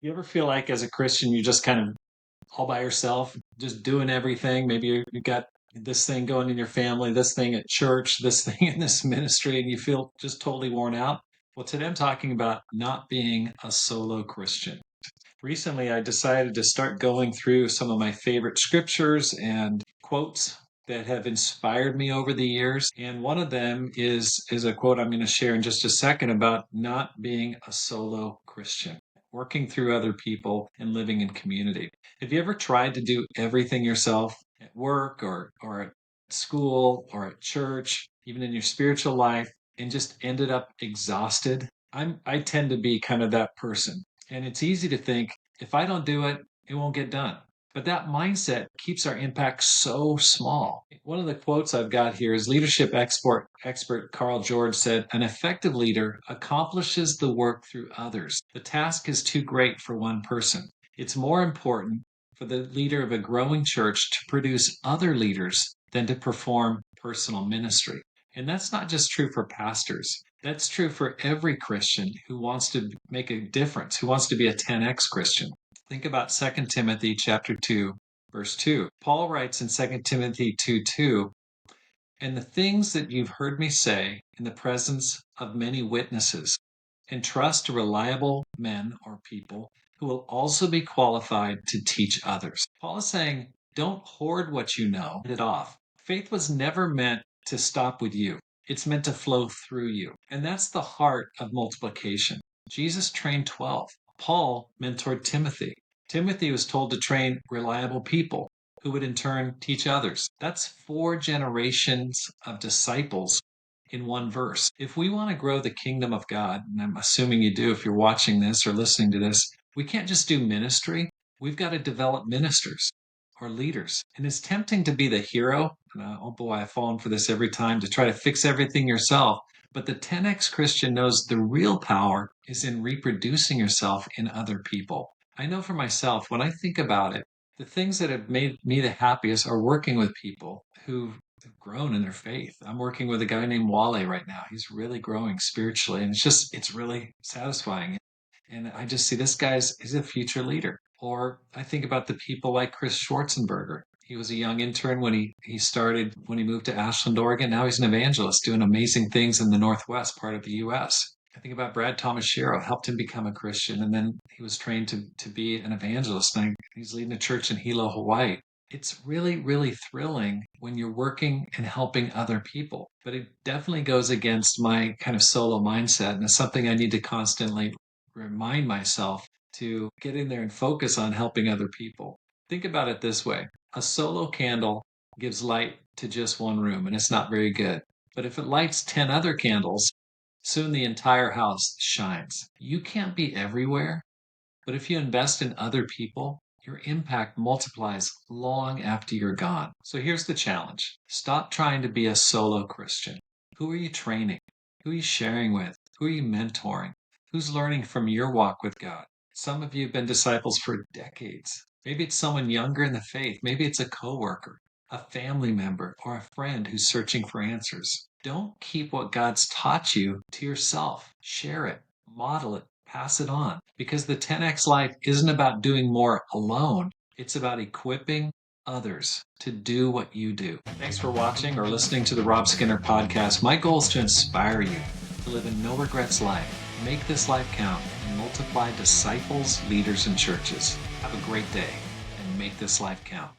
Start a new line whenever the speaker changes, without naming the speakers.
You ever feel like as a Christian, you're just kind of all by yourself, just doing everything? Maybe you got this thing going in your family, this thing at church, this thing in this ministry, and you feel just totally worn out. Well, today I'm talking about not being a solo Christian. Recently, I decided to start going through some of my favorite scriptures and quotes that have inspired me over the years. And one of them is a quote I'm going to share in just a second about not being a solo Christian, working through other people and living in community. Have you ever tried to do everything yourself at work or at school or at church, even in your spiritual life, and just ended up exhausted? I tend to be kind of that person. And it's easy to think if I don't do it, it won't get done. But that mindset keeps our impact so small. One of the quotes I've got here is expert Carl George said, "An effective leader accomplishes the work through others. The task is too great for one person. It's more important for the leader of a growing church to produce other leaders than to perform personal ministry." And that's not just true for pastors. That's true for every Christian who wants to make a difference, who wants to be a 10x Christian. Think about Second Timothy chapter 2, verse 2. Paul writes in Second Timothy 2:2, "And the things that you've heard me say in the presence of many witnesses, entrust to reliable men or people who will also be qualified to teach others." Paul is saying, don't hoard what you know, get it off. Faith was never meant to stop with you. It's meant to flow through you. And that's the heart of multiplication. Jesus trained 12. Paul mentored Timothy. Timothy was told to train reliable people who would in turn teach others. That's 4 generations of disciples in one verse. If we want to grow the kingdom of God, and I'm assuming you do if you're watching this or listening to this, we can't just do ministry. We've got to develop ministers or leaders. And it's tempting to be the hero. Oh boy, I've fallen for this every time to try to fix everything yourself. But the 10x Christian knows the real power is in reproducing yourself in other people. I know for myself, when I think about it, the things that have made me the happiest are working with people who've grown in their faith. I'm working with a guy named Wale right now. He's really growing spiritually, and it's really satisfying. And I just see this he's a future leader. Or I think about the people like Chris Schwarzenberger. He was a young intern when when he moved to Ashland, Oregon. Now he's an evangelist doing amazing things in the Northwest part of the US. I think about Brad Thomas Shero, helped him become a Christian, and then he was trained to be an evangelist. And he's leading a church in Hilo, Hawaii. It's really, really thrilling when you're working and helping other people. But it definitely goes against my kind of solo mindset, and it's something I need to constantly remind myself to get in there and focus on helping other people. Think about it this way. A solo candle gives light to just one room, and it's not very good. But if it lights 10 other candles, soon the entire house shines. You can't be everywhere, but if you invest in other people, your impact multiplies long after you're gone. So here's the challenge. Stop trying to be a solo Christian. Who are you training? Who are you sharing with? Who are you mentoring? Who's learning from your walk with God? Some of you have been disciples for decades. Maybe it's someone younger in the faith. Maybe it's a coworker, a family member, or a friend who's searching for answers. Don't keep what God's taught you to yourself. Share it, model it, pass it on. Because the 10x life isn't about doing more alone. It's about equipping others to do what you do. Thanks for watching or listening to the Rob Skinner podcast. My goal is to inspire you to live a no regrets life. Make this life count and multiply disciples, leaders, and churches. Have a great day and make this life count.